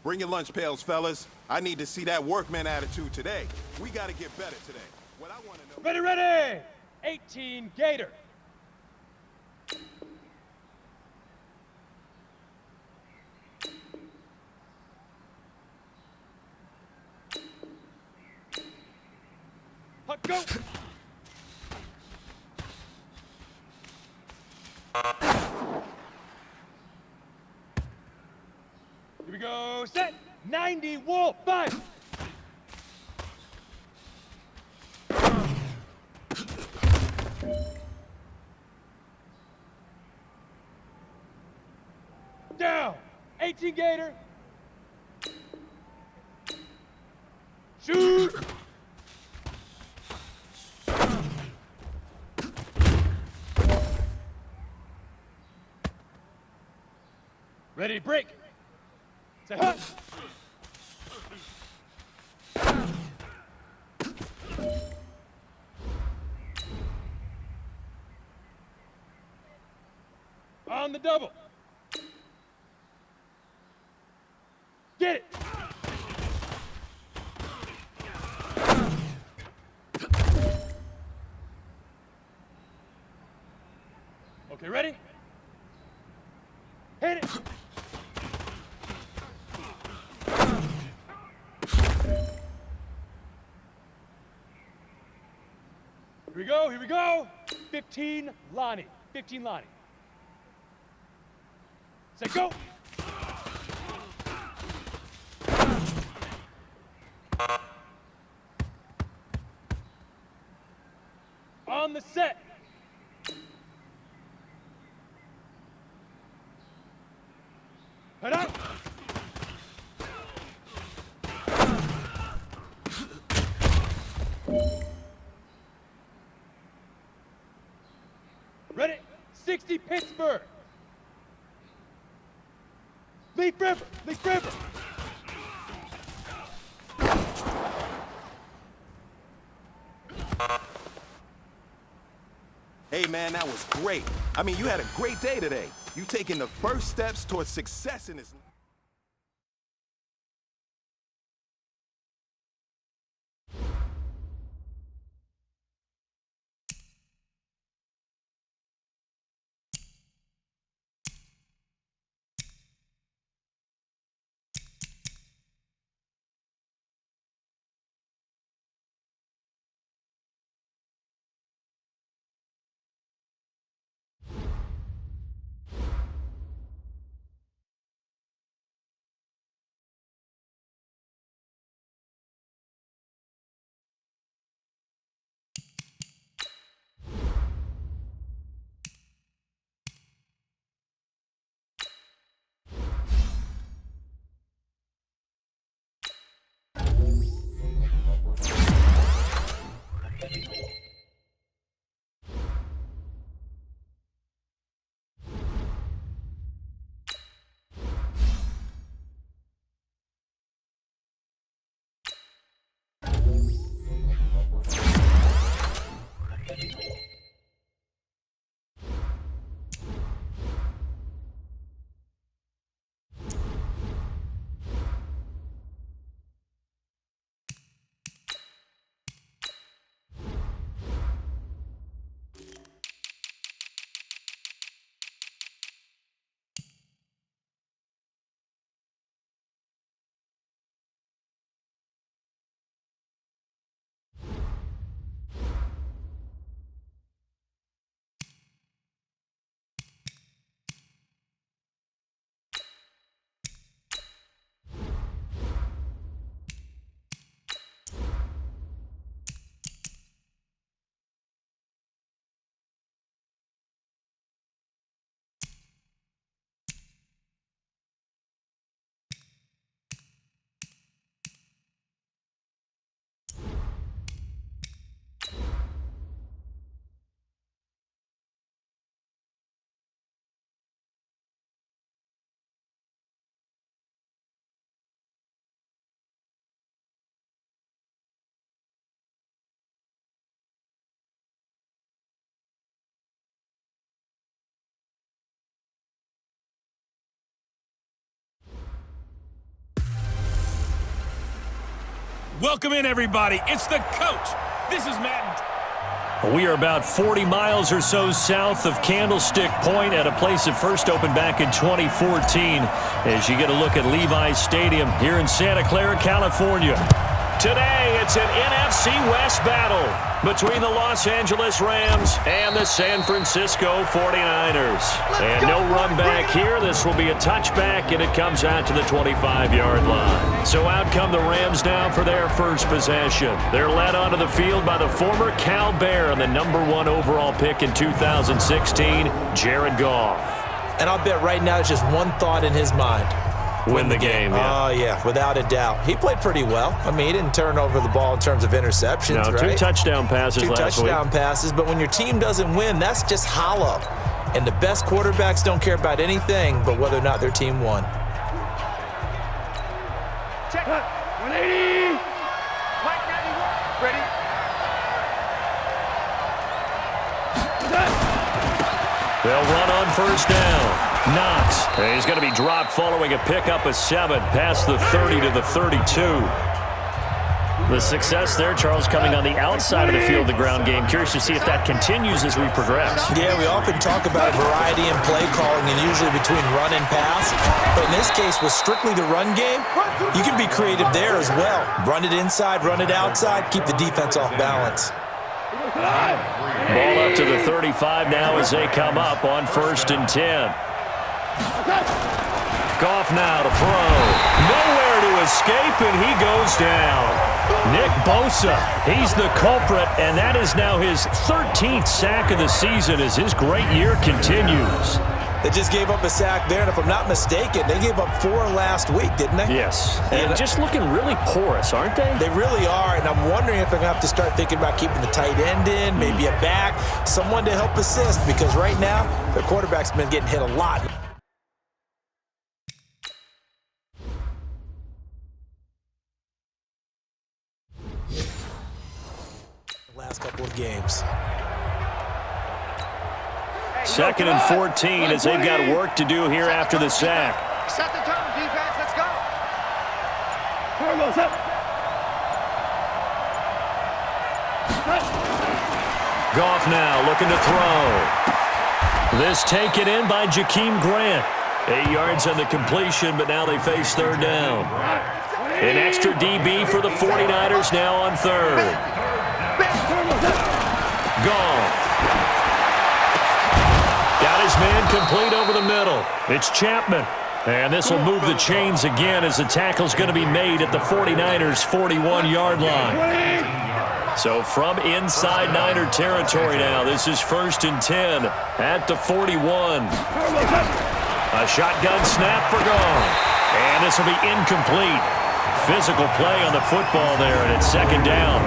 Bring your lunch pails, fellas. I need to see that workman attitude today. We gotta get better today. What I wanna know... Ready, ready! 18 Gator. Huck, go! Here we go, set! 90 Wolf, 5! Down! 18 Gator! Shoot! Ready, break! Say, huh! On the double! Get it! Okay, ready? Hit it! Here we go, here we go! 15 Lonnie, 15 Lonnie. Say go! On the set! Head out! Ready? 60 Pittsburgh! Leaf River! Leaf River! Hey, man, that was great. I mean, you had a great day today. You taking the first steps towards success in this... Welcome in, everybody. It's the coach. This is Matt. We are about 40 miles or so south of Candlestick Point at a place that first opened back in 2014 as you get a look at Levi's Stadium here in Santa Clara, California. Today, it's an NFC West battle between the Los Angeles Rams and the San Francisco 49ers. And no run back here. This will be a touchback, and it comes out to the 25-yard line. So out come the Rams now for their first possession. They're led onto the field by the former Cal Bear and the #1 overall pick in 2016, Jared Goff. And I'll bet right now it's just one thought in his mind. Win the game, yeah. Oh, yeah, without a doubt. He played pretty well. I mean, he didn't turn over the ball in terms of interceptions, no, right? 2 touchdown passes last week. 2 touchdown passes, but when your team doesn't win, that's just hollow. And the best quarterbacks don't care about anything but whether or not their team won. Check. 180. Mike 91. Ready. They'll run on first down. Knox. He's going to be dropped following a pickup of 7 past the 30 to the 32. The success there, Charles, coming on the outside of the field, the ground game. Curious to see if that continues as we progress. Yeah, we often talk about a variety in play calling and usually between run and pass. But in this case, with strictly the run game, you can be creative there as well. Run it inside, run it outside, keep the defense off balance. Ball up to the 35 now as they come up on 1st and 10. Goff now to throw. Nowhere to escape, and he goes down. Nick Bosa, he's the culprit, and that is now his 13th sack of the season as his great year continues. They just gave up a sack there, and if I'm not mistaken, they gave up 4 last week, didn't they? Yes, and just looking really porous, aren't they? They really are, and I'm wondering if they're going to have to start thinking about keeping the tight end in, maybe a back, someone to help assist, because right now, their quarterback's been getting hit a lot. Last couple of games. 2nd and 14 as they've got work to do here after the sack. Set the tone, defense. Let's go. Goff now looking to throw. This taken in by Jakeem Grant. 8 yards on the completion, but now they face 3rd down. An extra DB for the 49ers now on 3rd. Goff. Got his man complete over the middle. It's Chapman. And this will move the chains again as the tackle's going to be made at the 49ers' 41-yard line. So from inside Niner territory now, this is 1st and 10 at the 41. A shotgun snap for Goff. And this will be incomplete. Physical play on the football there, and it's 2nd down.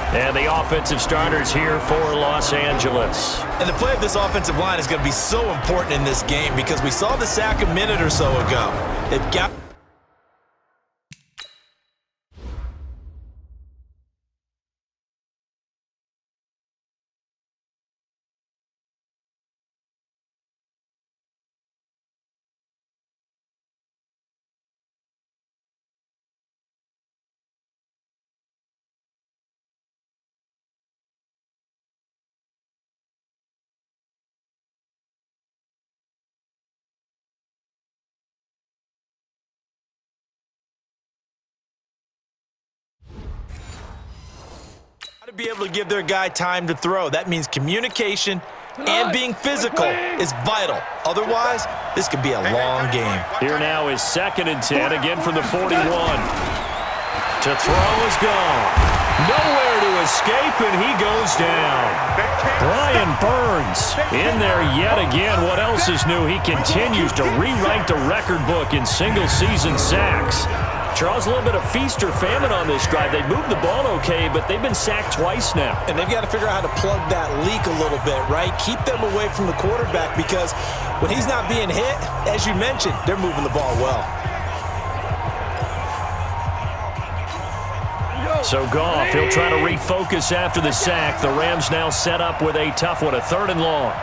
And the offensive starters here for Los Angeles. And the play of this offensive line is going to be so important in this game because we saw the sack a minute or so ago. They've got... to be able to give their guy time to throw. That means communication and being physical is vital. Otherwise, this could be a long game. Here now is 2nd and 10, again from the 41. To throw is gone. Nowhere to escape, and he goes down. Brian Burns in there yet again. What else is new? He continues to rewrite the record book in single-season sacks. Charles, a little bit of feast or famine on this drive. They moved the ball okay, but they've been sacked twice now. And they've got to figure out how to plug that leak a little bit, right? Keep them away from the quarterback because when he's not being hit, as you mentioned, they're moving the ball well. So Goff, he'll try to refocus after the sack. The Rams now set up with a tough one, a 3rd and long.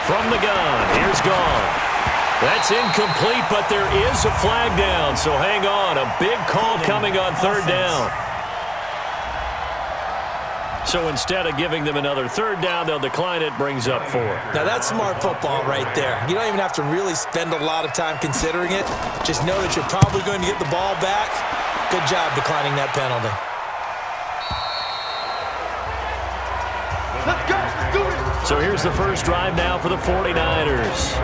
From the gun, here's Goff. That's incomplete, but there is a flag down, so hang on. A big call coming on third down. So instead of giving them another third down, they'll decline it, brings up 4. Now that's smart football right there. You don't even have to really spend a lot of time considering it. Just know that you're probably going to get the ball back. Good job declining that penalty. Let's go. Let's do it. So here's the first drive now for the 49ers.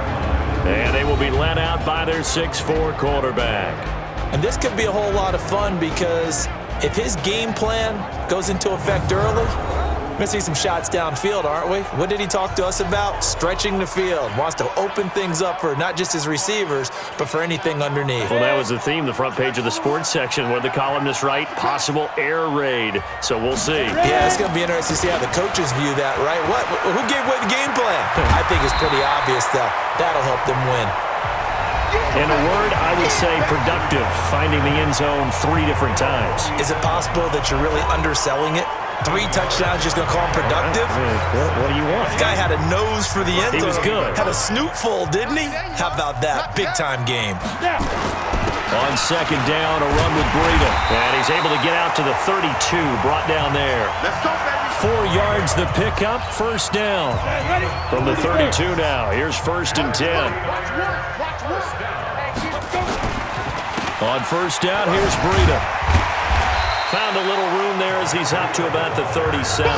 And they will be led out by their 6'4" quarterback. And this could be a whole lot of fun because if his game plan goes into effect early, we're going to see some shots downfield, aren't we? What did he talk to us about? Stretching the field. Wants to open things up for not just his receivers, but for anything underneath. Well, that was the theme, the front page of the sports section, where the columnists write, possible air raid. So we'll see. Yeah, it's going to be interesting to see how the coaches view that, right? Who gave away the game plan? I think it's pretty obvious, though. That'll help them win. In a word, I would say productive, finding the end zone 3 different times. Is it possible that you're really underselling it? 3 touchdowns just going to call him productive? What do you want? This guy had a nose for the end zone. He was good. Had a snoot full, didn't he? How about that? Big-time game. On second down, a run with Breida. And he's able to get out to the 32, brought down there. Let's go, baby. 4 yards the pickup, first down. From the 32 now, here's 1st and 10. On first down, here's Breida. Found a little room there as he's up to about the 37.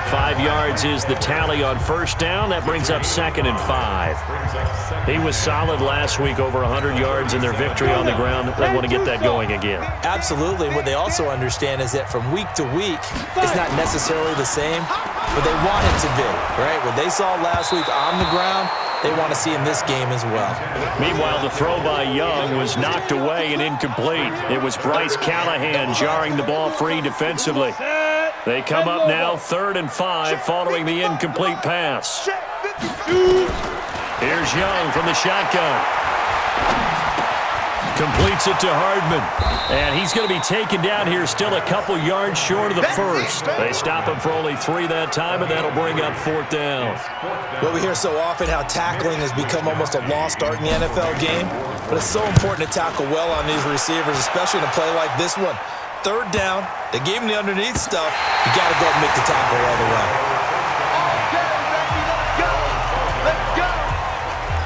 5 yards is the tally on first down. That brings up 2nd and 5. He was solid last week, over 100 yards in their victory on the ground. They want to get that going again. Absolutely. What they also understand is that from week to week, it's not necessarily the same, but they want it to be, right? What they saw last week on the ground, they want to see in this game as well. Meanwhile, the throw by Young was knocked away and incomplete. It was Bryce Callahan jarring the ball free defensively. They come up now 3rd and 5 following the incomplete pass. Here's Young from the shotgun. Completes it to Hardman. And he's going to be taken down here still a couple yards short of the first. They stop him for only 3 that time, and that'll bring up 4th down. Well, we hear so often how tackling has become almost a lost art in the NFL game, but it's so important to tackle well on these receivers, especially in a play like this one. 3rd down, they gave him the underneath stuff. You got to go and make the tackle right away.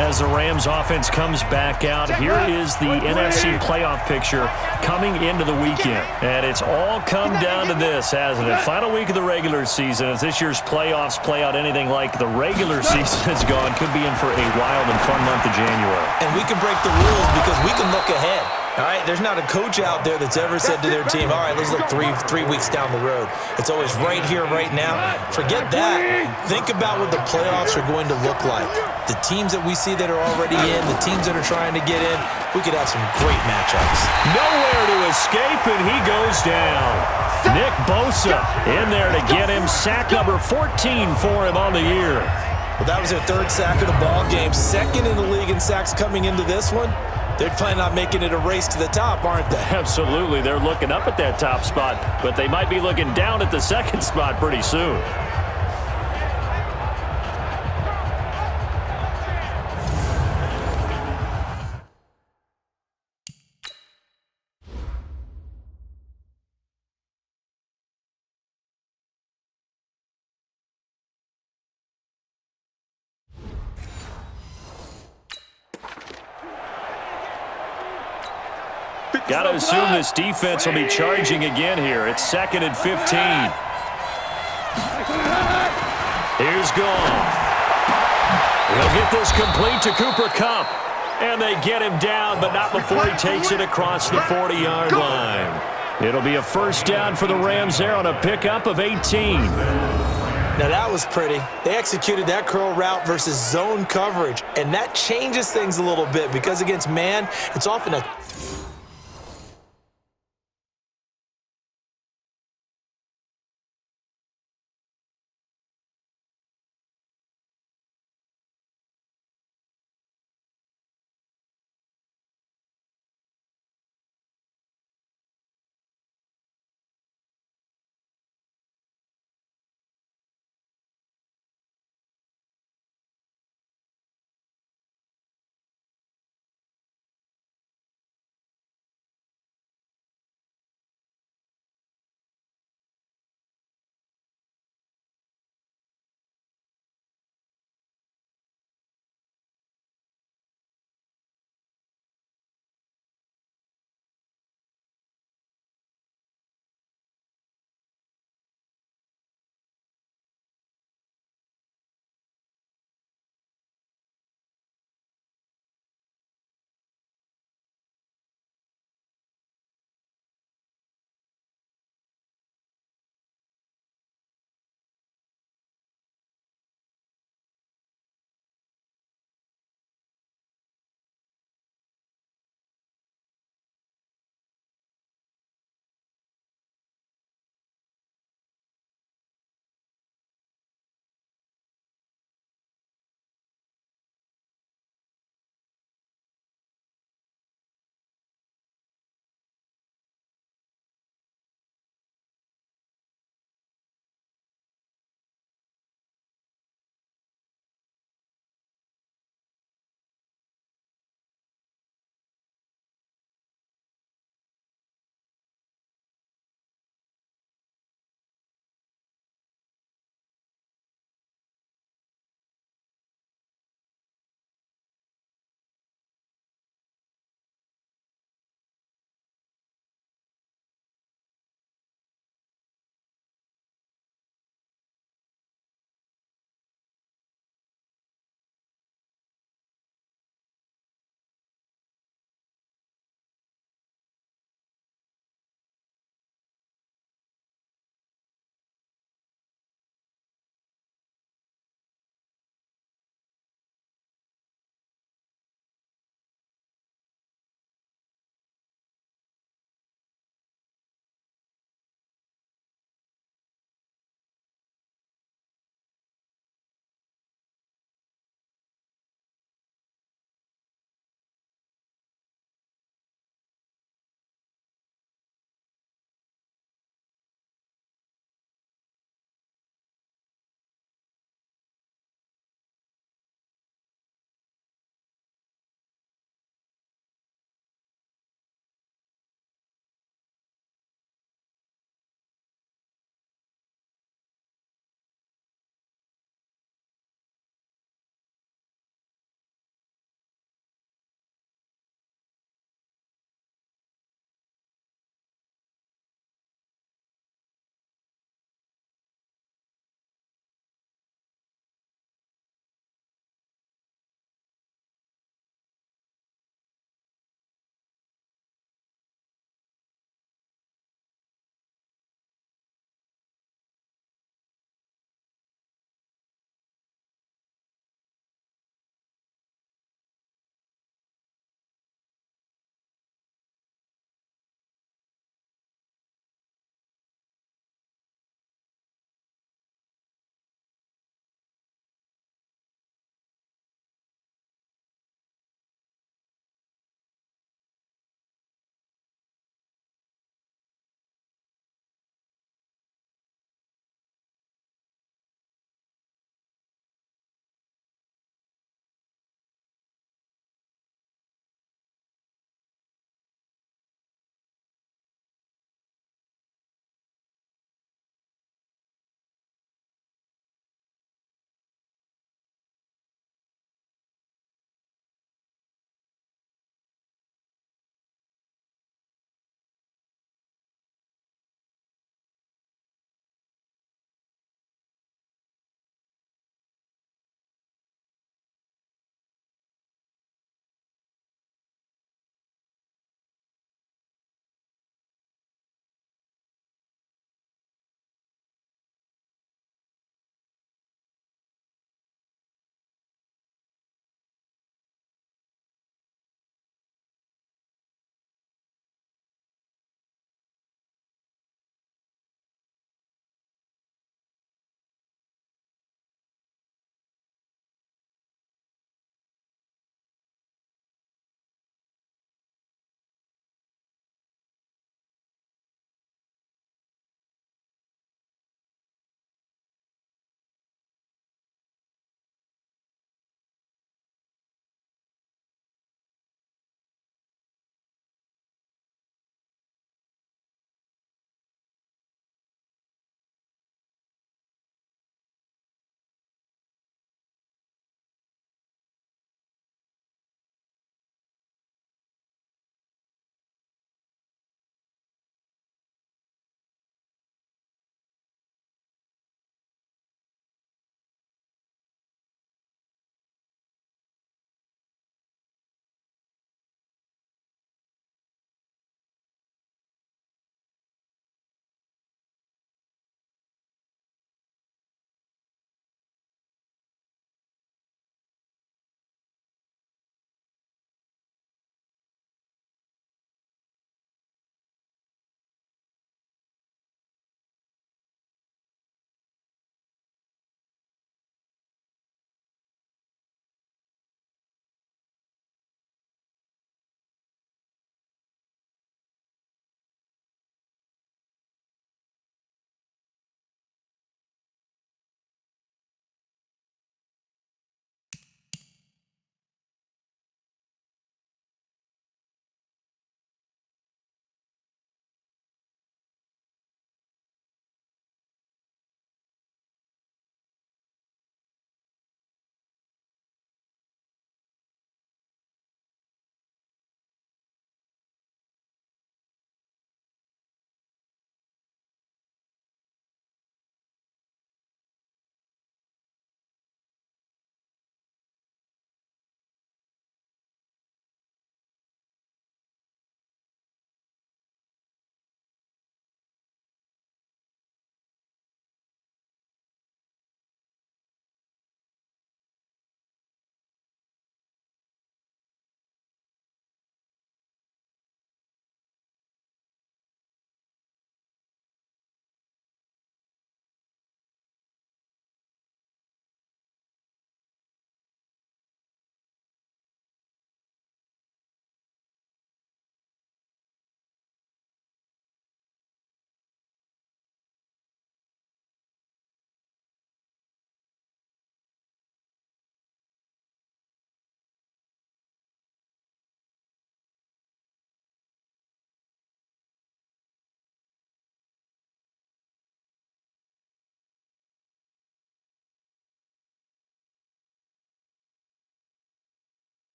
As the Rams offense comes back out, here is the NFC playoff picture coming into the weekend. And it's all come down to this, hasn't it? Final week of the regular season. As this year's playoffs play out anything like the regular season has gone, could be in for a wild and fun month of January. And we can break the rules because we can look ahead. All right, there's not a coach out there that's ever said to their team, all right, let's look three weeks down the road. It's always right here, right now. Forget that. Think about what the playoffs are going to look like. The teams that we see that are already in, the teams that are trying to get in, we could have some great matchups. Nowhere to escape, and he goes down. Nick Bosa in there to get him. Sack number 14 for him on the year. Well, that was their 3rd sack of the ball game. 2nd in the league in sacks coming into this one. They're planning on making it a race to the top, aren't they? Absolutely. They're looking up at that top spot, but they might be looking down at the 2nd spot pretty soon. Got to assume this defense will be charging again here. It's 2nd and 15. Here's Goff. He'll get this complete to Cooper Kupp. And they get him down, but not before he takes it across the 40-yard line. It'll be a first down for the Rams there on a pickup of 18. Now that was pretty. They executed that curl route versus zone coverage, and that changes things a little bit because against man, it's often a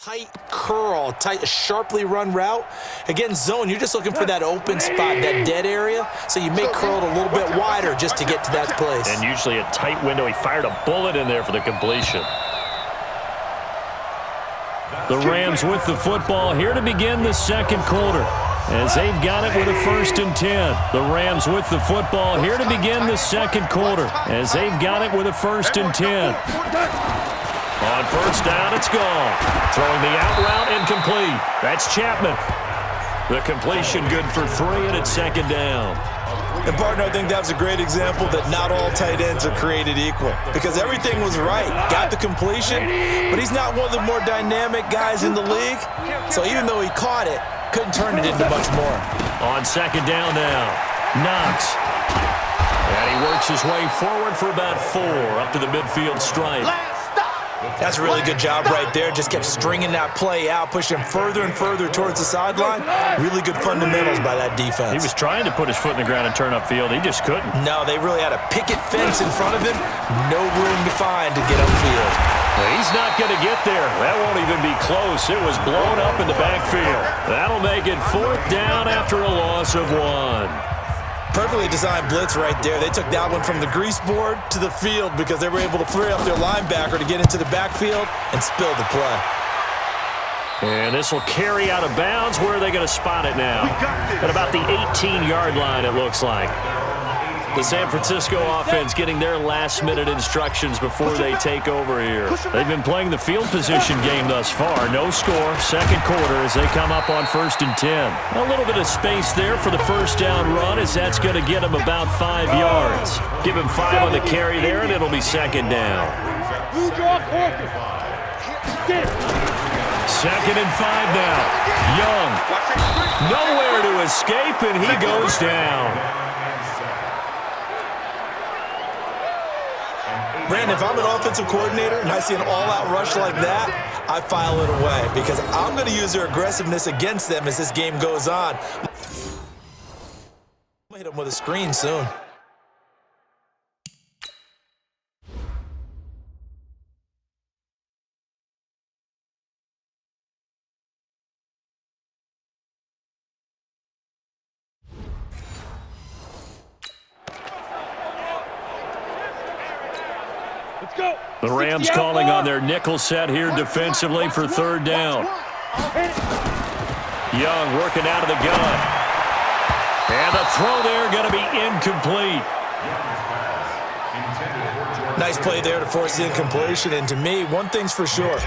Tight curl, sharply run route. Against zone, you're just looking for that open spot, that dead area, so you may curl it a little bit wider just to get to that place. And usually a tight window. He fired a bullet in there for the completion. The Rams with the football here to begin the second quarter, as they've got it with a 1st and 10. The Rams with the football here to begin the second quarter, as they've got it with a 1st and 10. On 1st down, it's gone. Throwing the out route, incomplete. That's Chapman. The completion good for 3, and it's 2nd down. And, partner, I think that was a great example that not all tight ends are created equal, because everything was right. Got the completion, but he's not one of the more dynamic guys in the league. So even though he caught it, couldn't turn it into much more. On 2nd down now, Knox. And he works his way forward for about 4 up to the midfield stripe. That's a really good job right there. Just kept stringing that play out, pushing him further and further towards the sideline. Really good fundamentals by that defense. He was trying to put his foot in the ground and turn upfield. He just couldn't. No, they really had a picket fence in front of him. No room to find to get upfield. Well, he's not going to get there. That won't even be close. It was blown up in the backfield. That'll make it 4th down after a loss of 1. Perfectly designed blitz right there. They took that one from the grease board to the field because they were able to free up their linebacker to get into the backfield and spill the play. And this will carry out of bounds. Where are they going to spot it now? At about the 18-yard line, it looks like. The San Francisco offense getting their last-minute instructions before they take over here. They've been playing the field position game thus far. No score, second quarter as they come up on 1st and 10. A little bit of space there for the 1st down run, as that's going to get him about 5 yards. Give him 5 on the carry there, and it'll be 2nd down. 2nd and 5 now. Young. Nowhere to escape, and he goes down. Brandon, if I'm an offensive coordinator and I see an all-out rush like that, I file it away because I'm going to use their aggressiveness against them as this game goes on. I'm going to hit them with a screen soon. The Rams calling on their nickel set here defensively for 3rd down. Young working out of the gun. And the throw there going to be incomplete. Nice play there to force the incompletion. And to me, one thing's for sure.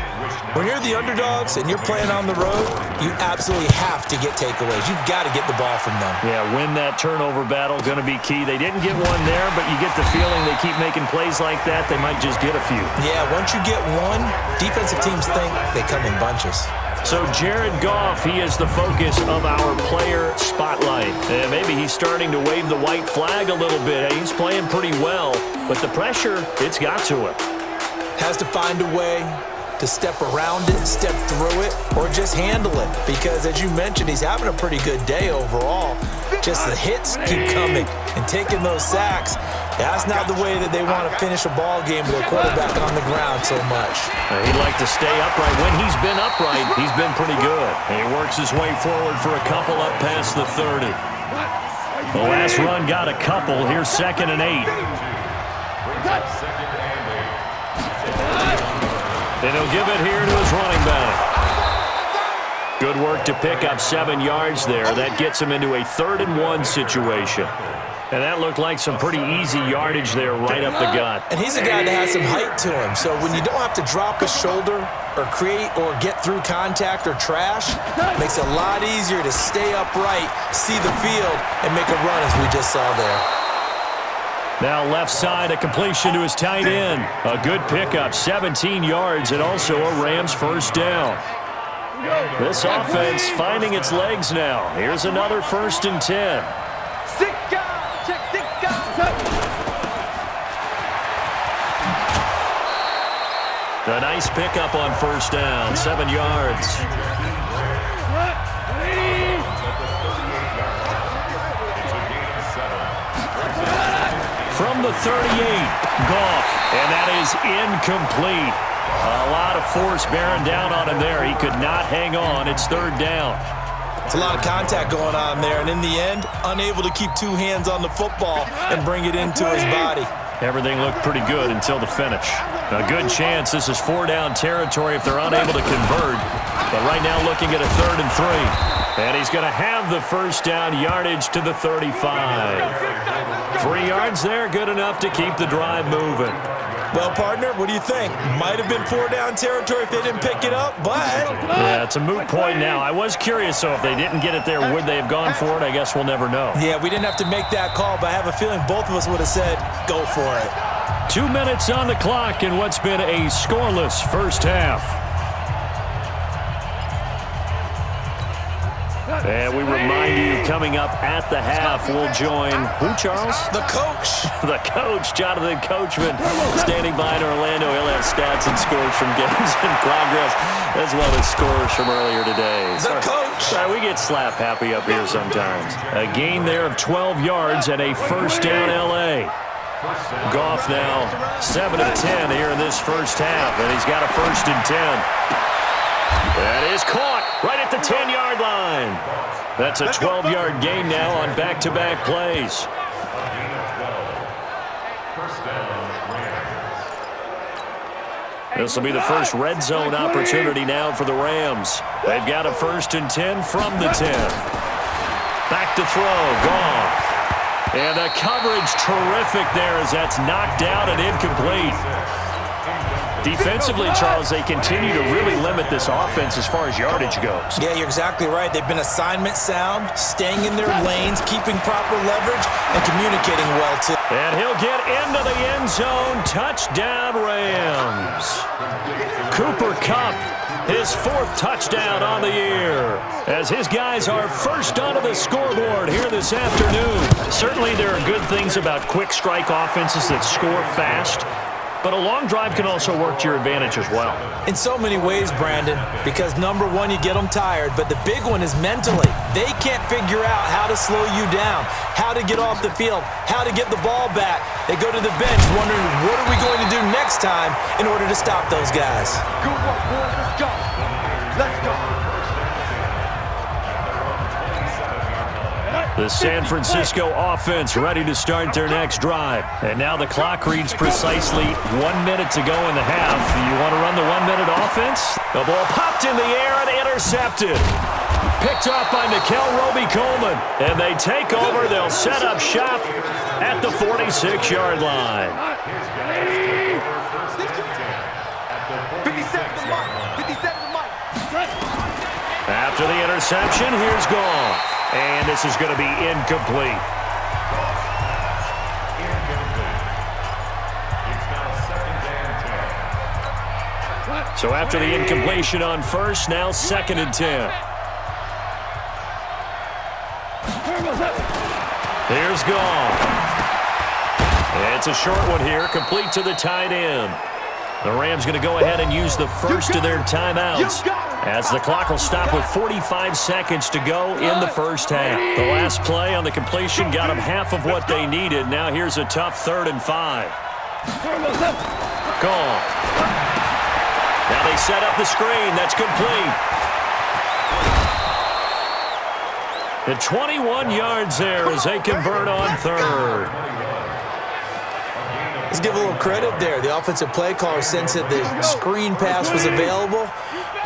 When you're the underdogs and you're playing on the road, you absolutely have to get takeaways. You've got to get the ball from them. Yeah, win that turnover battle, going to be key. They didn't get one there, but you get the feeling they keep making plays like that, they might just get a few. Yeah, once you get one, defensive teams think they come in bunches. So Jared Goff, he is the focus of our player spotlight. And maybe he's starting to wave the white flag a little bit. He's playing pretty well, but the pressure, it's got to him. Has to find a way to step around it, step through it, or just handle it. Because as you mentioned, he's having a pretty good day overall. Just the hits keep coming and taking those sacks. That's not the way that they want to finish a ball game with their quarterback on the ground so much. He'd like to stay upright. When he's been upright, he's been pretty good. And he works his way forward for a couple up past the 30. The last run got a couple. Here's 2nd and 8. And he'll give it here to his running back. Good work to pick up 7 yards there. That gets him into a 3rd and 1 situation. And that looked like some pretty easy yardage there right up the gut. And he's a guy that has some height to him. So when you don't have to drop a shoulder or create or get through contact or trash, it makes it a lot easier to stay upright, see the field, and make a run as we just saw there. Now left side, a completion to his tight end. A good pickup, 17 yards, and also a Rams 1st down. This offense finding its legs now. Here's another 1st and 10. A nice pickup on 1st down, 7 yards. From the 38, Goff, and that is incomplete. A lot of force bearing down on him there. He could not hang on. It's third down. It's a lot of contact going on there, and in the end, unable to keep two hands on the football and bring it into his body. Everything looked pretty good until the finish. A good chance this is 4-down territory if they're unable to convert. But right now looking at a 3rd and 3. And he's going to have the first down, yardage to the 35. 3 yards there, good enough to keep the drive moving. Well, partner, what do you think? Might have been 4-down territory if they didn't pick it up, but... Yeah, it's a moot point now. I was curious, so if they didn't get it there, would they have gone for it? I guess we'll never know. Yeah, we didn't have to make that call, but I have a feeling both of us would have said, go for it. 2 minutes on the clock in what's been a scoreless first half. And we remind you, coming up at the half, we'll join who, Charles? The coach. The coach, Jonathan Coachman, standing by in Orlando. He'll have stats and scores from games in progress, as well as scores from earlier today. The coach. Sorry, we get slap happy up here sometimes. A gain there of 12 yards and a first down L.A. Goff now 7 of 10 here in this first half, and he's got a 1st and 10. That is caught right at the 10-yard line. That's a 12-yard gain now on back-to-back plays. This will be the first red zone opportunity now for the Rams. They've got a 1st and 10 from the 10. Back to throw, Goff. And the coverage terrific there as that's knocked out and incomplete. Defensively, Charles, they continue to really limit this offense as far as yardage goes. Yeah, you're exactly right. They've been assignment sound, staying in their lanes, keeping proper leverage, and communicating well, too. And he'll get into the end zone. Touchdown, Rams. Cooper Kupp, his 4th touchdown on the year, as his guys are first onto the scoreboard here this afternoon. Certainly there are good things about quick strike offenses that score fast, but a long drive can also work to your advantage as well. In so many ways, Brandon, because number one, you get them tired, but the big one is mentally. They can't figure out how to slow you down, how to get off the field, how to get the ball back. They go to the bench wondering, what are we going to do next time in order to stop those guys? Good work, boys. Let's go. Let's go. The San Francisco offense ready to start their next drive. And now the clock reads precisely 1 minute to go in the half. You want to run the 1 minute offense? The ball popped in the air and intercepted. Picked off by Nikel Roby-Coleman. And they take over. They'll set up shop at the 46-yard line. 57 to Mike. 57 to Mike. After the interception, here's Goff. And this is going to be incomplete. So after the incompletion on first, now 2nd and 10. Here's Goff. It's a short one here, complete to the tight end. The Rams going to go ahead and use the first of their timeouts, as the clock will stop with 45 seconds to go in the first half. The last play on the completion got them half of what they needed. Now here's a tough 3rd and 5. Goff. Now they set up the screen. That's complete. The 21 yards there as they convert on 3rd. Let's give a little credit there. The offensive play caller sensed that the screen pass was available.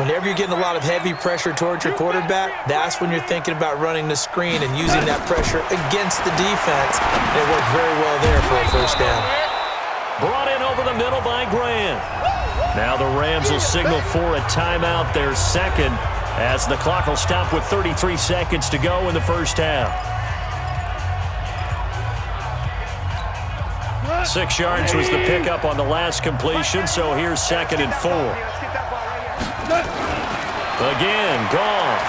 Whenever you're getting a lot of heavy pressure towards your quarterback, that's when you're thinking about running the screen and using that pressure against the defense. It worked very well there for a first down. Brought in over the middle by Grant. Now the Rams will signal for a timeout, their 2nd, as the clock will stop with 33 seconds to go in the first half. 6 yards was the pickup on the last completion, so here's 2nd and 4. Again, Goff.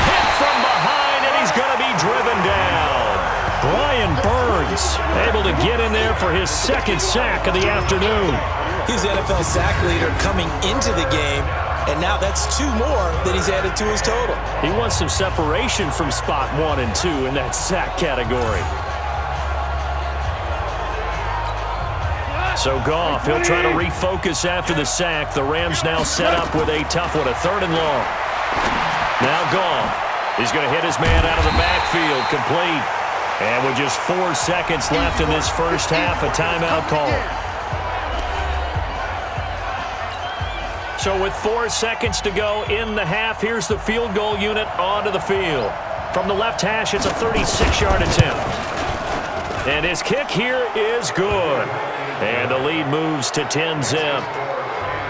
Hit from behind, and he's going to be driven down. Brian Burns able to get in there for his 2nd sack of the afternoon. He's the NFL sack leader coming into the game, and now that's 2 more that he's added to his total. He wants some separation from spot 1 and 2 in that sack category. So Goff, he'll try to refocus after the sack. The Rams now set up with a tough one, a 3rd and long. Now Goff, he's going to hit his man out of the backfield, complete. And with just 4 seconds left in this first half, a timeout call. So with 4 seconds to go in the half, here's the field goal unit onto the field. From the left hash, it's a 36-yard attempt. And his kick here is good. And the lead moves to 10-zip.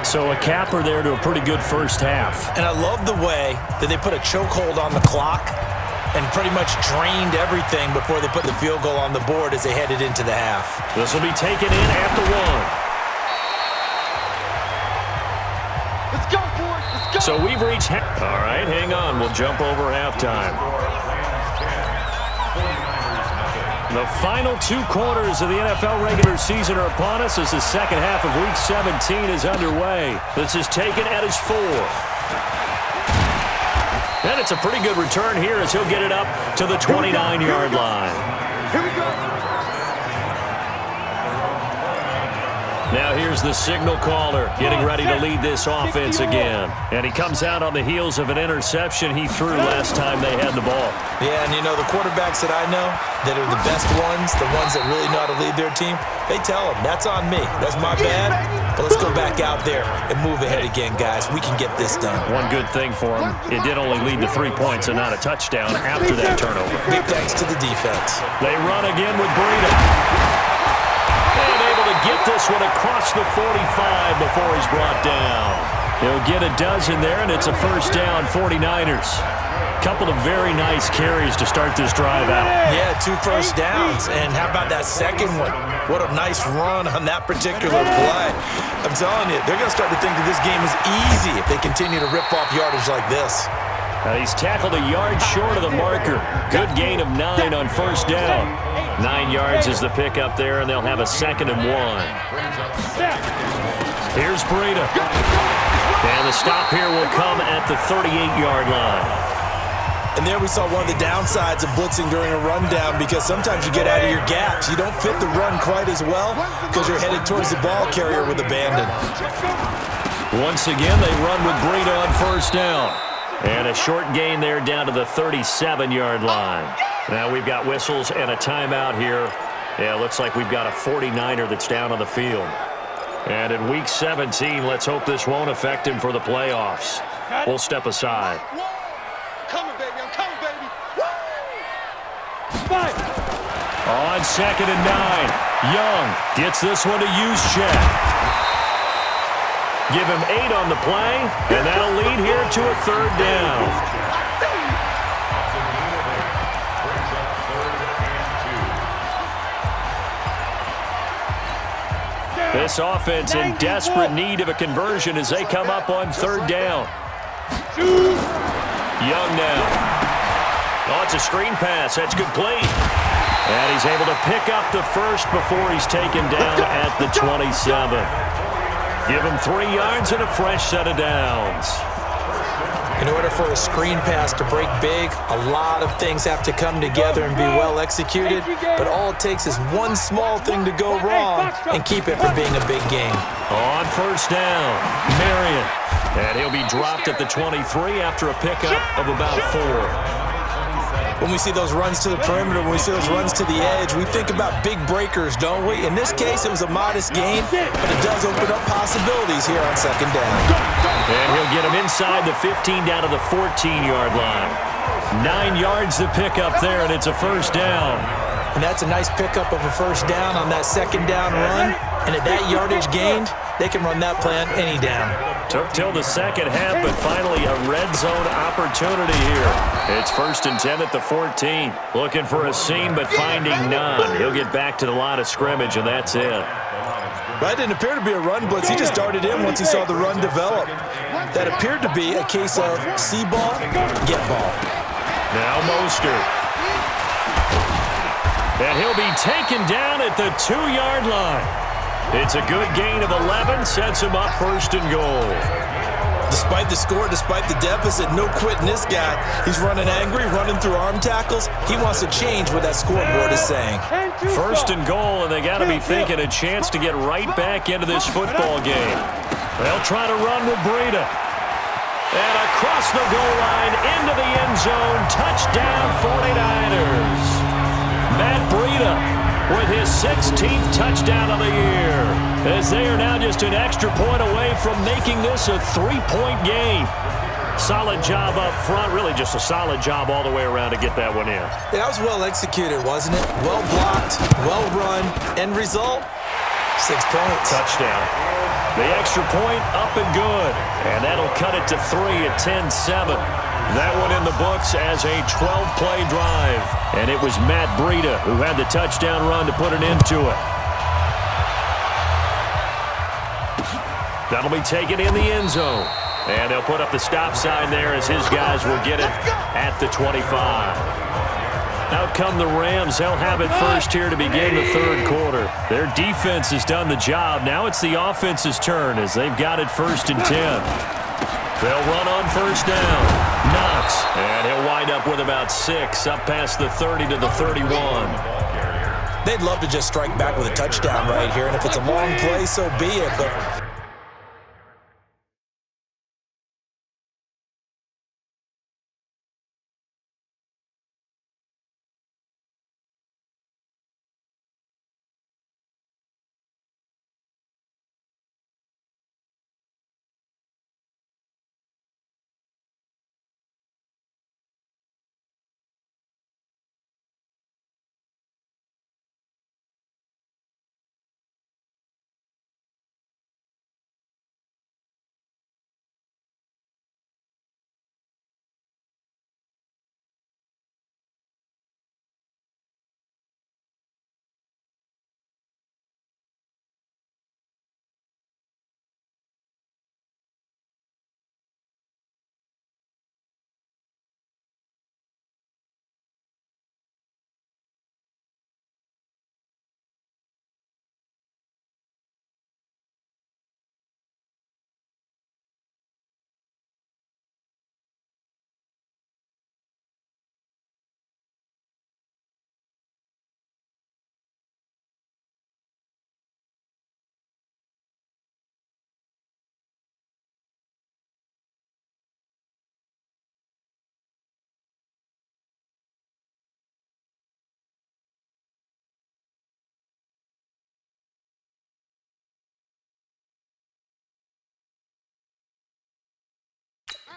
So a capper there to a pretty good first half. And I love the way that they put a chokehold on the clock and pretty much drained everything before they put the field goal on the board as they headed into the half. This will be taken in at the 1. Let's go, boys. Let's go. So we've reached half. All right, hang on. We'll jump over halftime. The final 2 quarters of the NFL regular season are upon us as the second half of Week 17 is underway. This is taken at his 4. And it's a pretty good return here as he'll get it up to the 29-yard line. Here we go. Now here's the signal caller getting ready to lead this offense again. And he comes out on the heels of an interception he threw last time they had the ball. Yeah, and you know, the quarterbacks that I know that are the best ones, the ones that really know how to lead their team, they tell them, that's on me. That's my bad. But let's go back out there and move ahead again, guys. We can get this done. One good thing for him, it did only lead to 3 points and not a touchdown after that turnover. Big thanks to the defense. They run again with Breida. And able to get this one across the 45 before he's brought down. He'll get a dozen there, and it's a first down, 49ers. Couple of very nice carries to start this drive out. Yeah, 2 first downs. And how about that second one? What a nice run on that particular play. I'm telling you, they're going to start to think that this game is easy if they continue to rip off yardage like this. He's tackled a yard short of the marker. Good gain of 9 on first down. 9 yards is the pickup there, and they'll have a 2nd and 1. Here's Breida. And the stop here will come at the 38-yard line. And there we saw one of the downsides of blitzing during a rundown, because sometimes you get out of your gaps. You don't fit the run quite as well because you're headed towards the ball carrier with abandon. Once again, they run with Breida on first down. And a short gain there down to the 37-yard line. Now we've got whistles and a timeout here. Yeah, it looks like we've got a 49er that's down on the field. And in Week 17, let's hope this won't affect him for the playoffs. We'll step aside. Coming, baby. I'm coming, baby. Woo! On 2nd and 9, Young gets this one to Juszczyk. Give him 8 on the play, and that'll lead here to a 3rd down. This offense in desperate need of a conversion as they come up on 3rd down. Young now. Oh, it's a screen pass. That's complete. And he's able to pick up the first before he's taken down at the 27. Give him 3 yards and a fresh set of downs. In order for a screen pass to break big, a lot of things have to come together and be well executed, but all it takes is one small thing to go wrong and keep it from being a big game. On first down, Marion. And he'll be dropped at the 23 after a pickup of about 4. When we see those runs to the perimeter, when we see those runs to the edge, we think about big breakers, don't we? In this case, it was a modest gain, but it does open up possibilities here on 2nd down. And he'll get him inside the 15 down to the 14-yard line. 9 yards to pick up there, and it's a first down. And that's a nice pickup of a first down on that 2nd down run. And at that yardage gained, they can run that play on any down. Took till the second half, but finally a red zone opportunity here. It's 1st and 10 at the 14. Looking for a seam, but finding none. He'll get back to the line of scrimmage, and that's it. That didn't appear to be a run blitz. He just darted in once he saw the run develop. That appeared to be a case of see ball, get ball. Now Mostert. And he'll be taken down at the 2-yard line. It's a good gain of 11, sets him up 1st and goal. Despite the score, despite the deficit, no quitting this guy. He's running angry, running through arm tackles. He wants to change what that scoreboard is saying. First and goal, and they got to be thinking a chance to get right back into this football game. They'll try to run with Breida. And across the goal line, into the end zone, touchdown 49ers. Matt Breida with his 16th touchdown of the year, as they are now just an extra point away from making this a 3-point game. Solid job up front, really just a solid job all the way around to get that one in. Yeah, that was well executed, wasn't it? Well blocked, well run, end result, 6 points. Touchdown. The extra point up and good, and that'll cut it to 3 at 10-7. That one in the books as a 12-play drive, and it was Matt Breida who had the touchdown run to put an end to it. That'll be taken in the end zone, and they'll put up the stop sign there as his guys will get it at the 25. Out come the Rams. They'll have it first here to begin the third quarter. Their defense has done the job. Now it's the offense's turn as they've got it 1st and 10. They'll run on first down. Knox, and he'll wind up with about 6 up past the 30 to the 31. They'd love to just strike back with a touchdown right here, and if it's a long play, so be it. But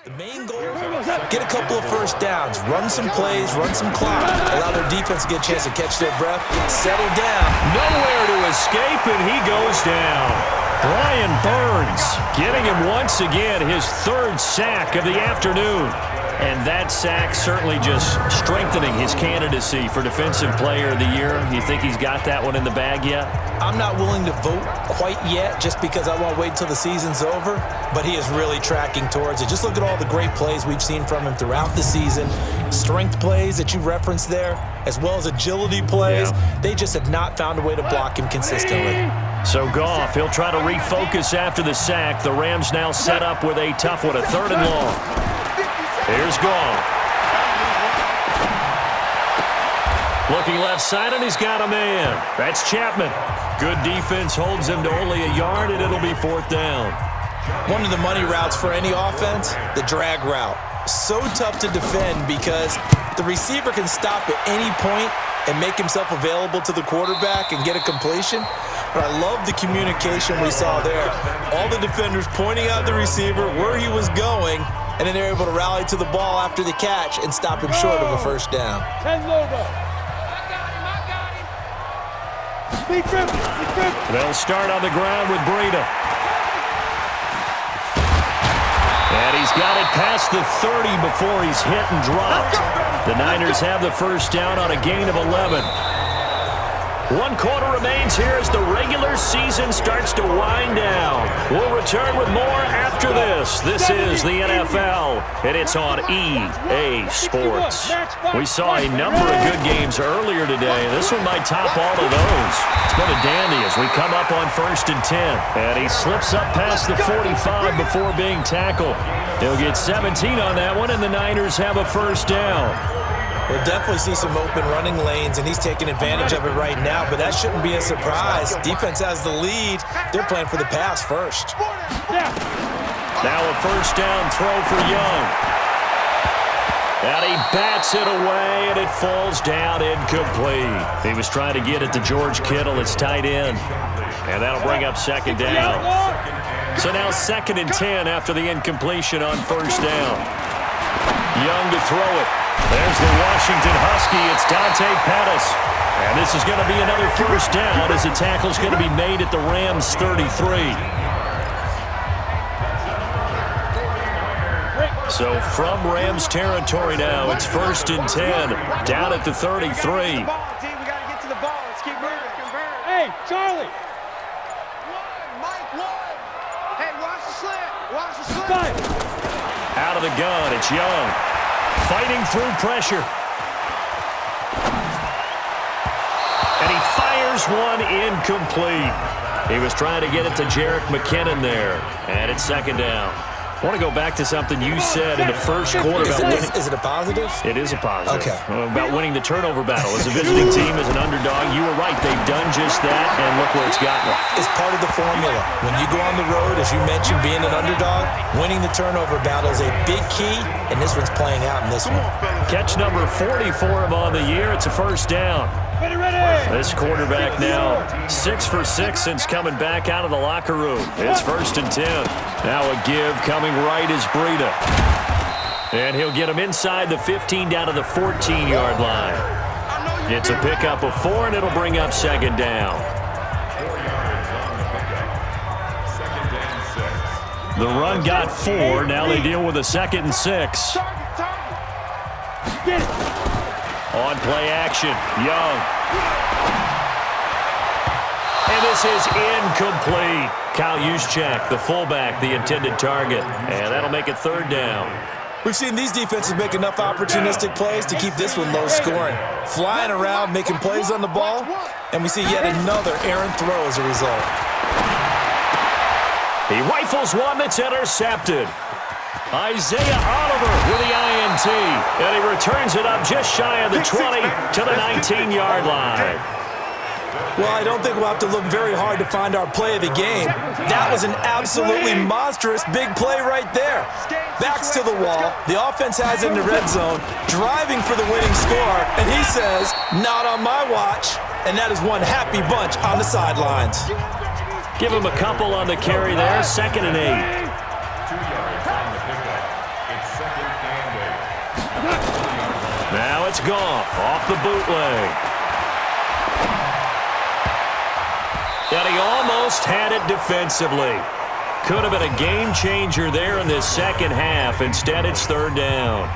the main goal, get a couple of first downs, run some plays, run some clock, allow their defense to get a chance to catch their breath, settle down. Nowhere to escape, and he goes down. Brian Burns getting him once again, his 3rd sack of the afternoon. And that sack certainly just strengthening his candidacy for Defensive Player of the Year. You think he's got that one in the bag yet? I'm not willing to vote quite yet just because I won't wait until the season's over, but he is really tracking towards it. Just look at all the great plays we've seen from him throughout the season. Strength plays that you referenced there, as well as agility plays. Yeah. They just have not found a way to block him consistently. So Goff, he'll try to refocus after the sack. The Rams now set up with a tough one, a 3rd and long. Here's Goff. Looking left side, and he's got a man. That's Chapman. Good defense holds him to only a yard, and it'll be 4th down. One of the money routes for any offense, the drag route. So tough to defend because the receiver can stop at any point and make himself available to the quarterback and get a completion. But I love the communication we saw there. All the defenders pointing out the receiver, where he was going, and then they're able to rally to the ball after the catch and stop him short of a first down. 10 Lobo. Speed grip. They'll start on the ground with Breida. And he's got it past the 30 before he's hit and dropped. The Niners have the first down on a gain of 11. 1 quarter remains here as the regular season starts to wind down. We'll return with more after this. This is the NFL, and it's on EA Sports. We saw a number of good games earlier today. This one might top all of those. It's been a dandy as we come up on 1st and 10. And he slips up past the 45 before being tackled. He'll get 17 on that one, and the Niners have a first down. We'll definitely see some open running lanes, and he's taking advantage of it right now, but that shouldn't be a surprise. Defense has the lead. They're playing for the pass first. Now a first down throw for Young. And he bats it away, and it falls down incomplete. He was trying to get it to George Kittle, his tight end. And that'll bring up second down. So now 2nd and 10 after the incompletion on first down. Young to throw it. There's the Washington Husky. It's Dante Pettis. And this is going to be another first down as the tackle's going to be made at the Rams 33. So from Rams territory now, it's 1st and 10, down at the 33. We got to get to the ball. Let's keep moving. Hey, Charlie. Mike, one. Hey, watch the slant. Watch the slant. Five. Out of the gun, it's Young. Fighting through pressure. And he fires one incomplete. He was trying to get it to Jerick McKinnon there. And it's second down. I want to go back to something you said in the first quarter about winning. Is it a positive? It is a positive. Okay. About winning the turnover battle. As a visiting team, as an underdog, you were right. They've done just that, and look where it's gotten them. It's part of the formula. When you go on the road, as you mentioned, being an underdog, winning the turnover battle is a big key, and this one's playing out in this one. Catch number 40 for him on the year. It's a first down. This quarterback now 6 for 6 since coming back out of the locker room. It's 1st and 10. Now a give coming right is Breida. And he'll get him inside the 15 down to the 14-yard line. It's a pickup of 4, and it'll bring up second down. The run got 4. Now they deal with a 2nd and 6. On play action, Young. And this is incomplete. Kyle Juszczyk, the fullback, the intended target. And that'll make it third down. We've seen these defenses make enough opportunistic plays to keep this one low scoring. Flying around, making plays on the ball, and we see yet another errant throw as a result. He rifles one that's intercepted. Isaiah Oliver with the INT, and he returns it up just shy of the 20 to the 19-yard line. Well, I don't think we'll have to look very hard to find our play of the game. That was an absolutely monstrous big play right there. Backs to the wall. The offense has it in the red zone, driving for the winning score, and he says, not on my watch. And that is one happy bunch on the sidelines. Give him a couple on the carry there, 2nd and 8. Now it's Goff off the bootleg. And he almost had it defensively. Could have been a game changer there in this second half. Instead, it's third down.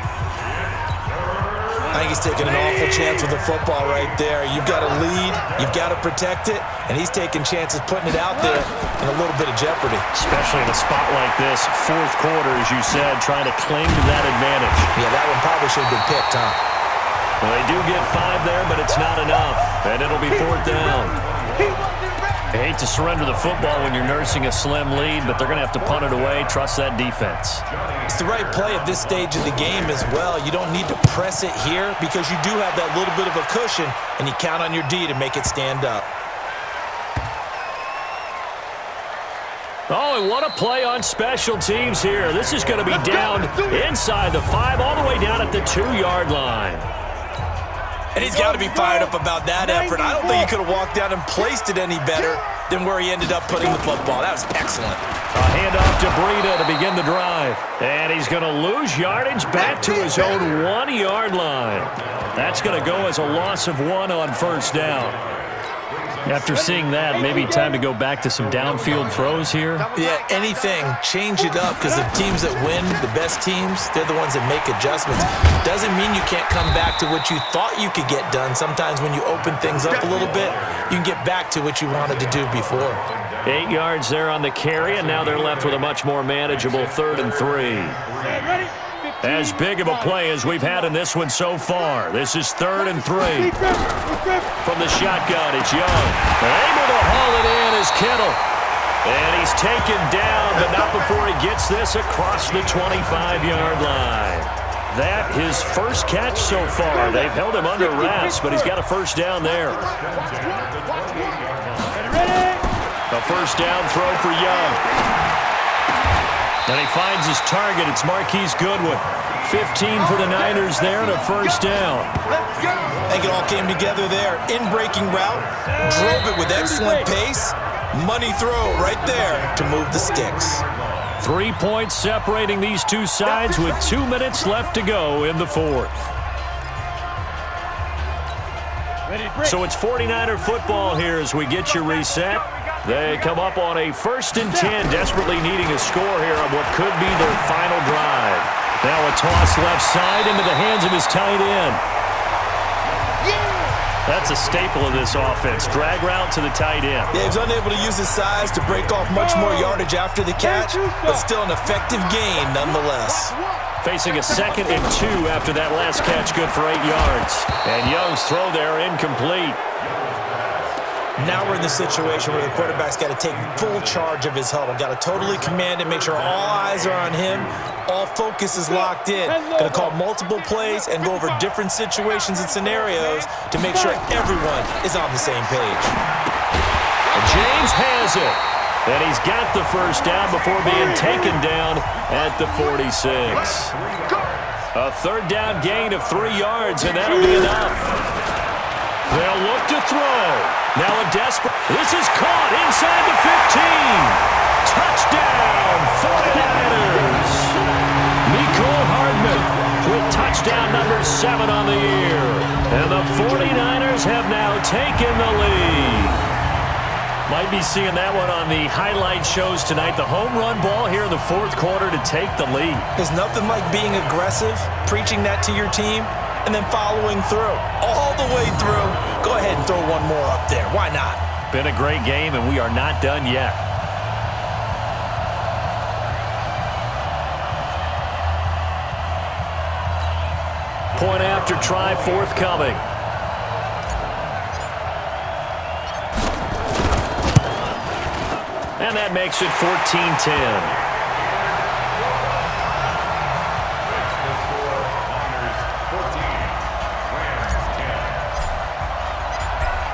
I think he's taking an awful chance with the football right there. You've got to lead, you've got to protect it, and he's taking chances putting it out there in a little bit of jeopardy. Especially in a spot like this, fourth quarter, as you said, trying to cling to that advantage. Yeah, that one probably should have been picked, huh? Well, they do get 5 there, but it's not enough, and it'll be fourth down. I hate to surrender the football when you're nursing a slim lead, but they're going to have to punt it away. Trust that defense. It's the right play at this stage of the game as well. You don't need to press it here because you do have that little bit of a cushion, and you count on your D to make it stand up. Oh, and what a play on special teams here. This is going to be down inside the 5, all the way down at the 2-yard line. And he's got to be fired up about that effort. I don't think he could have walked down and placed it any better than where he ended up putting the football. That was excellent. A handoff to Breida to begin the drive. And he's going to lose yardage back to his own 1-yard line. That's going to go as a loss of 1 on first down. After seeing that, maybe time to go back to some downfield throws here. Yeah, anything. Change it up, because the teams that win, the best teams, they're the ones that make adjustments. Doesn't mean you can't come back to what you thought you could get done. Sometimes when you open things up a little bit, you can get back to what you wanted to do before. 8 yards there on the carry, and now they're left with a much more manageable 3rd and 3. Ready? As big of a play as we've had in this one so far. This is 3rd and 3. From the shotgun, it's Young. Able to haul it in is Kittle. And he's taken down, but not before he gets this across the 25-yard line. That his first catch so far. They've held him under wraps, but he's got a first down there. A first down throw for Young. And he finds his target. It's Marquise Goodwin. 15 for the Niners there and a first down. I think it all came together there. In-breaking route, drove it with excellent pace. Money throw right there to move the sticks. 3 points separating these two sides with 2 minutes left to go in the 4th. So it's 49er football here as we get you reset. They come up on a 1st and 10, desperately needing a score here on what could be their final drive. Now a toss left side into the hands of his tight end. That's a staple of this offense. Drag route to the tight end. Yeah, he was unable to use his size to break off much more yardage after the catch, but still an effective gain nonetheless. Facing a 2nd and 2 after that last catch, good for 8 yards. And Young's throw there incomplete. Now we're in the situation where the quarterback's got to take full charge of his huddle. Got to totally command it, make sure all eyes are on him. All focus is locked in. Going to call multiple plays and go over different situations and scenarios to make sure everyone is on the same page. And James has it. And he's got the first down before being taken down at the 46. A 3rd down gain of 3 yards, and that'll be enough. They'll look to throw. Now a desperate. This is caught inside the 15. Touchdown, 49ers. Mecole Hardman with touchdown number 7 on the year. And the 49ers have now taken the lead. Might be seeing that one on the highlight shows tonight. The home run ball here in the 4th quarter to take the lead. There's nothing like being aggressive, preaching that to your team, and then following through, all the way through. Go ahead and throw one more up there. Why not? Been a great game, and we are not done yet. Point after try forthcoming. And that makes it 14-10.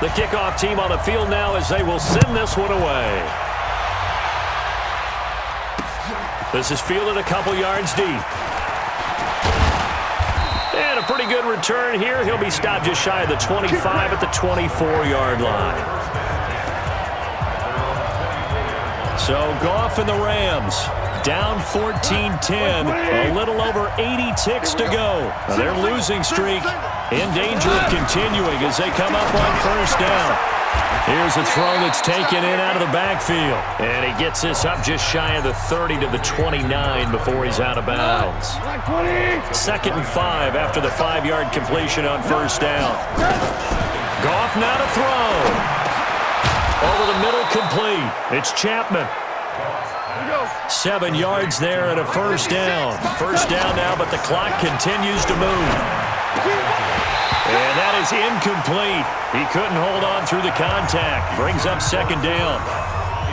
The kickoff team on the field now as they will send this one away. This is fielded a couple yards deep. And a pretty good return here. He'll be stopped just shy of the 25 at the 24-yard line. So Goff and the Rams down 14-10. A little over 80 ticks to go. Now their losing streak in danger of continuing as they come up on first down. Here's a throw that's taken in out of the backfield. And he gets this up just shy of the 30 to the 29 before he's out of bounds. 2nd and 5 after the 5-yard completion on first down. Goff now to throw. Over the middle, complete. It's Chapman. 7 yards there and a first down. First down now, but the clock continues to move. And that is incomplete. He couldn't hold on through the contact. Brings up 2nd down.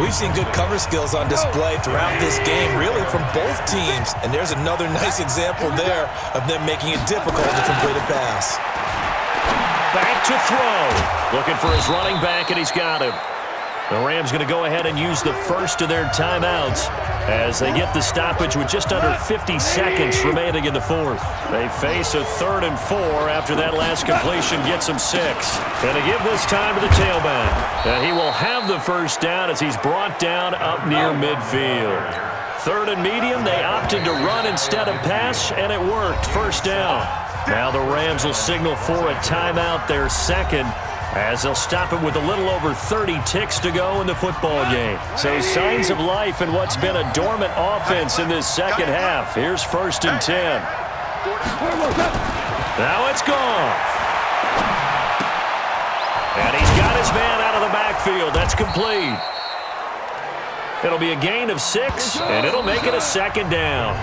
We've seen good cover skills on display throughout this game, really from both teams. And there's another nice example there of them making it difficult to complete a pass. Back to throw. Looking for his running back, and he's got him. The Rams going to go ahead and use the first of their timeouts as they get the stoppage with just under 50 seconds remaining in the 4th. They face a 3rd and 4 after that last completion gets them 6. And to give this time to the tailback. And he will have the first down as he's brought down up near midfield. 3rd and medium, they opted to run instead of pass, and it worked. First down. Now the Rams will signal for a timeout, their 2nd. as they'll stop it with a little over 30 ticks to go in the football game. So signs of life in what's been a dormant offense in this second half. Here's 1st and 10. Now it's gone. And he's got his man out of the backfield. That's complete. It'll be a gain of 6, and it'll make it a 2nd down.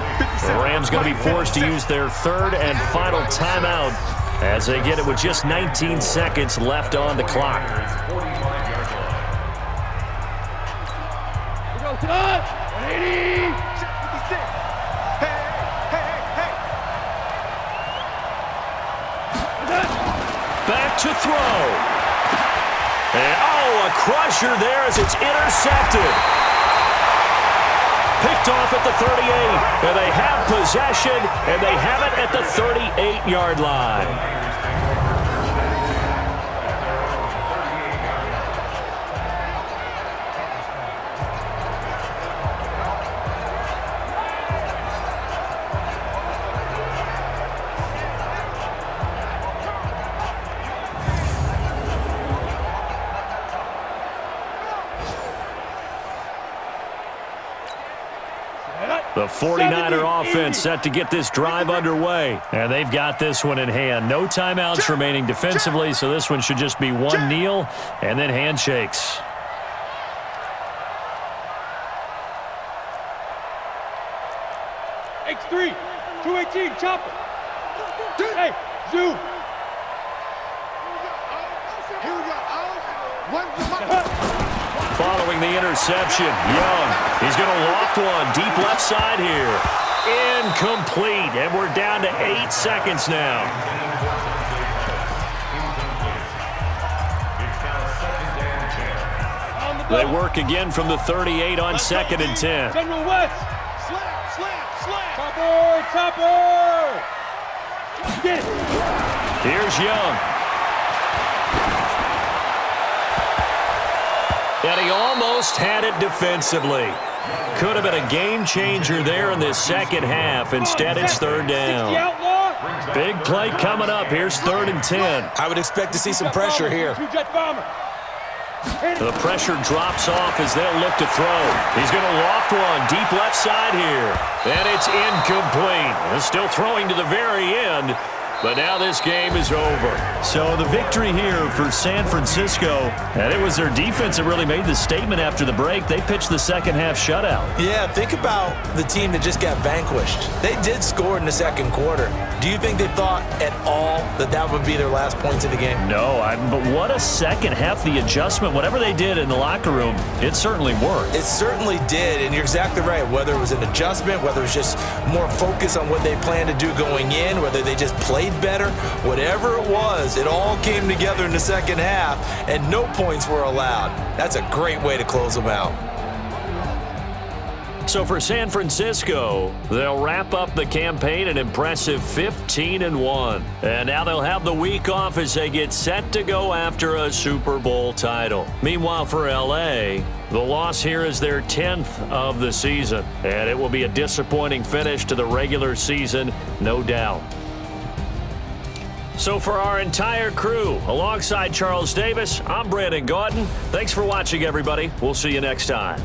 The Rams going to be forced to use their 3rd and final timeout as they get it with just 19 seconds left on the clock. Back to throw. And, a crusher there as it's intercepted. Picked off at the 38, and they have possession, and they have it at the 38-yard line. The 49er offense set to get this drive underway. And they've got this one in hand. No timeouts remaining defensively, so this one should just be one kneel and then handshakes. X3, 218, chopper. Hey, zoom. Here we go. Following the interception, Young, he's going to loft one deep left side here. Incomplete, and we're down to 8 seconds now. They work again from the 38 on 2nd and 10. General West. Slap. Topper. Get it. Here's Young. And he almost had it defensively. Could have been a game changer there in this second half. Instead, it's 3rd down. Big play coming up. Here's 3rd and 10. I would expect to see some pressure here. The pressure drops off as they'll look to throw. He's going to loft one deep left side here. And it's incomplete. He's still throwing to the very end. But now this game is over. So the victory here for San Francisco, and it was their defense that really made the statement after the break. They pitched the second half shutout. Yeah, think about the team that just got vanquished. They did score in the second quarter. Do you think they thought at all that that would be their last points of the game? No, but what a second half. The adjustment, whatever they did in the locker room, it certainly worked. It certainly did, and you're exactly right. Whether it was an adjustment, whether it was just more focus on what they planned to do going in, whether they just played better, whatever it was, it all came together in the second half, and no points were allowed. That's a great way to close them out. So for San Francisco, they'll wrap up the campaign an impressive 15-1. And now they'll have the week off as they get set to go after a Super Bowl title. Meanwhile, for LA, the loss here is their 10th of the season. And it will be a disappointing finish to the regular season, no doubt. So for our entire crew, alongside Charles Davis, I'm Brandon Gaudin. Thanks for watching, everybody. We'll see you next time.